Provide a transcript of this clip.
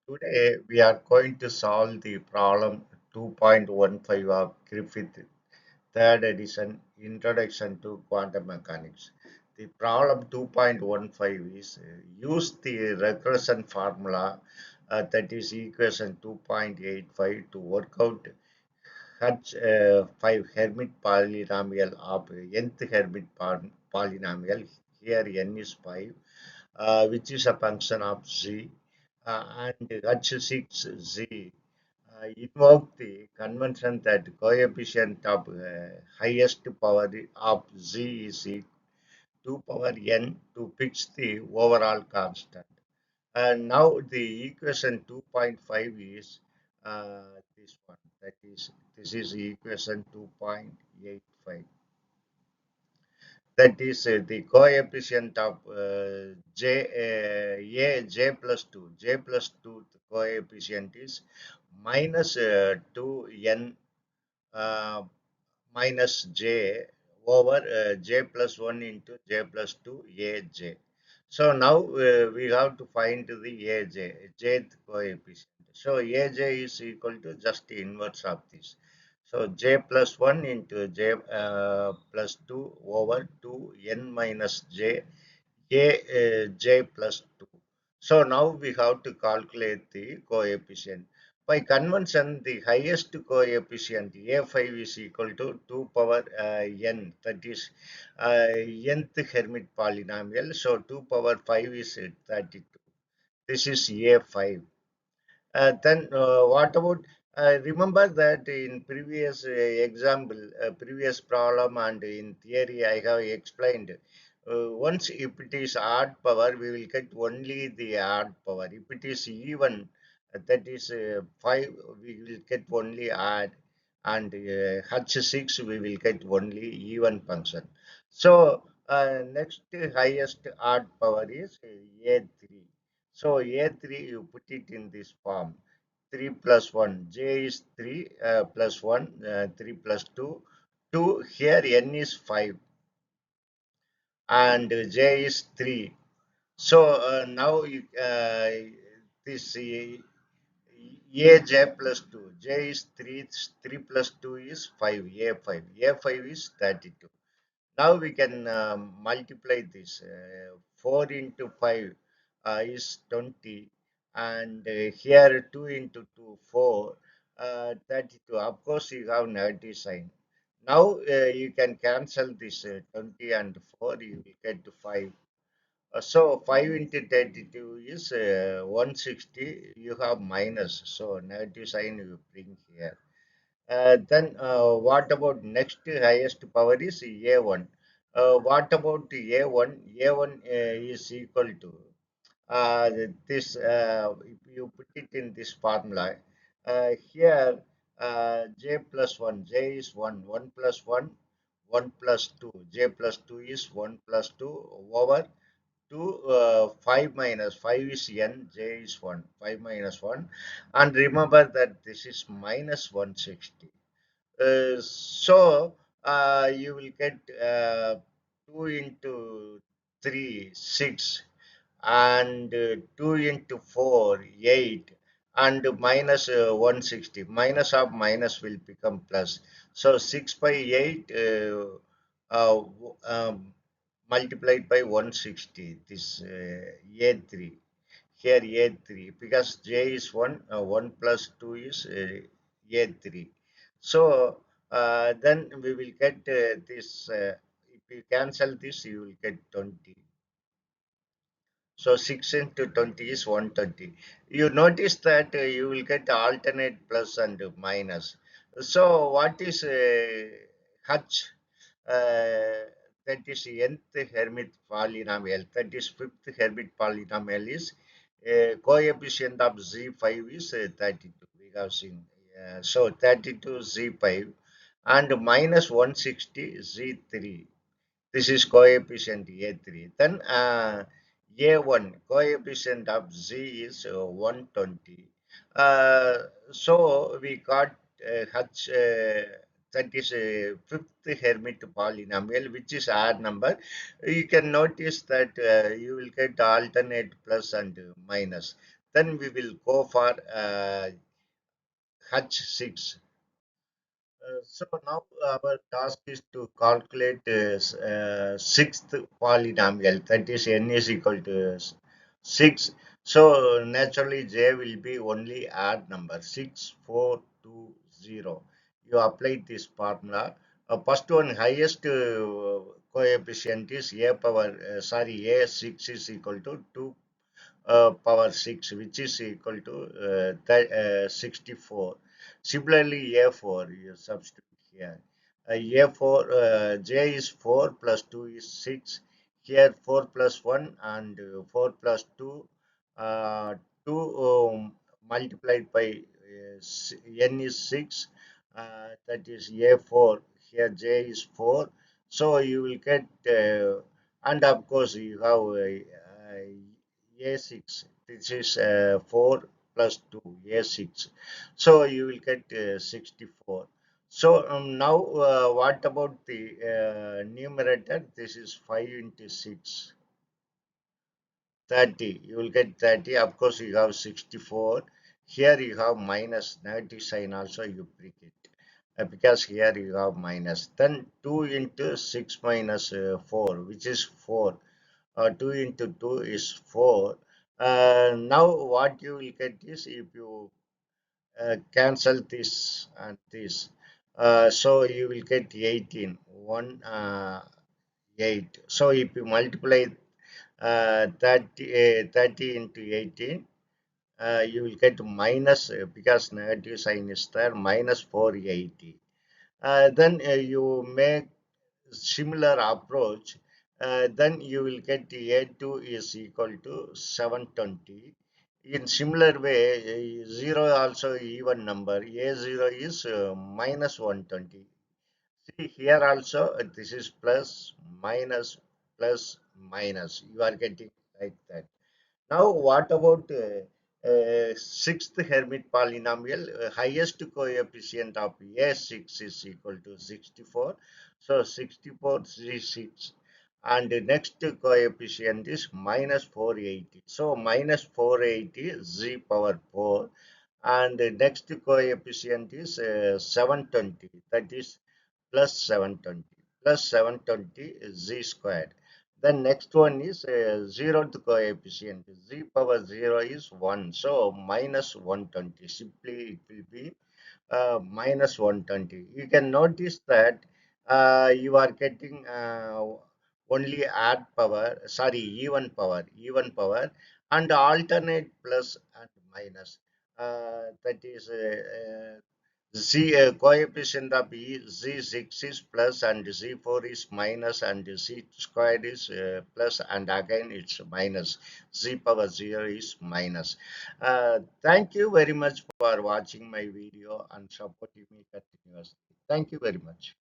Today we are going to solve the problem 2.15 of Griffith third edition Introduction to Quantum Mechanics. The problem 2.15 is use the recursion formula that is equation 2.85 to work out H5 Hermite polynomial of nth Hermite polynomial. Here n is 5, which is a function of z, and H6z invoke the convention that coefficient of highest power of z is 2 power n to fix the overall constant. And now the equation 2.5 is this one. That is, this is equation 2.85. That is the coefficient of j plus 2. J plus 2 the coefficient is minus 2n uh, minus j over j plus 1 into j plus 2 aj. So now we have to find the aj, jth coefficient. So aj is equal to just the inverse of this. So j plus 1 into j plus 2 over 2 n minus j j plus 2. So now we have to calculate the coefficient. By convention, the highest coefficient A5 is equal to 2 power n, that is nth Hermite polynomial. So 2 power 5 is 32. This is A5. Then what about remember that in previous example, previous problem and in theory I have explained. Once if it is odd power, we will get only the odd power. If it is even, that is 5, we will get only odd, and H6 we will get only even function. So next highest odd power is A3. So A3 you put it in this form 3 plus 1. J is 3 plus 1, 3 plus 2. 2 here n is 5 and j is 3. So now this aj plus 2. J is 3. 3 plus 2 is 5. A5. A5 is 32. Now we can multiply this. 4 into 5 is 20, and here 2 into 2, 4, 32. Of course, you have negative sign. Now you can cancel this 20 and 4, you will get to 5. So 5 into 32 is 160. You have minus, so negative sign you bring here. Then what about next highest power is A1. What about A1? A1 is equal to uh, this, if you put it in this formula, here j plus 1, j is 1, 1 plus 1, 1 plus 2, j plus 2 is 1 plus 2 over 2, 5 minus 5 is n, j is 1, 5 minus 1, and remember that this is minus 160. So you will get 2 into 3, 6, and 2 into 4, 8, and minus 160. Minus of minus will become plus. So 6 by 8 multiplied by 160. This A3. Here A3, because J is 1, 1 plus 2 is A3. So then we will get this, if you cancel this, you will get 20. So 6 into 20 is 120. You notice that you will get alternate plus and minus. So what is H? That is nth Hermite polynomial. That is fifth Hermite polynomial is coefficient of Z5 is 32. We have seen. So 32 Z5 and minus 160 Z3. This is coefficient A3. Then A1 coefficient of Z is 120. So we got H, that is a fifth Hermite polynomial, which is odd number. You can notice that you will get alternate plus and minus. Then we will go for H6. So now our task is to calculate sixth polynomial, that is n is equal to 6. So naturally j will be only odd number 6420. You apply this formula. First one, highest coefficient is a power a6 is equal to 2 power 6, which is equal to 64. Similarly, A4, you substitute here. A4, J is 4 plus 2 is 6. Here 4 plus 1 and 4 plus 2. 2 multiplied by n is 6. That is A4. Here J is 4. So you will get, and of course, you have a6. This is 4 plus 2, a6. So you will get 64. So now what about the numerator? This is 5 into 6, 30. You will get 30. Of course, you have 64. Here you have minus negative sign also, you bring it. Because here you have minus. Then 2 into 6 minus 4, which is 4. 2 into 2 is 4. Now what you will get is, if you cancel this and this, so you will get 18, 1, 8. So if you multiply 30 into 18, you will get minus, because negative sign is there, minus 480. Then you make similar approach, then you will get A2 is equal to 720. In similar way, 0 also even number, A0 is minus 120. See here also, this is plus, minus, plus, minus. You are getting like that. Now, what about sixth Hermite polynomial? Highest coefficient of A6 is equal to 64. So, 64 is 6. And the next coefficient is minus 480. So, minus 480 z power 4. And the next coefficient is 720. That is plus 720. Plus 720 is z squared. Then next one is zeroth coefficient. Z power 0 is 1. So minus 120. Simply it will be minus 120. You can notice that you are getting only odd power, sorry, even power, and alternate plus and minus. That is Z coefficient of Z6 is plus and Z4 is minus and Z squared is plus, and again it's minus. Z power 0 is minus. Thank you very much for watching my video and supporting me continuously. Thank you very much.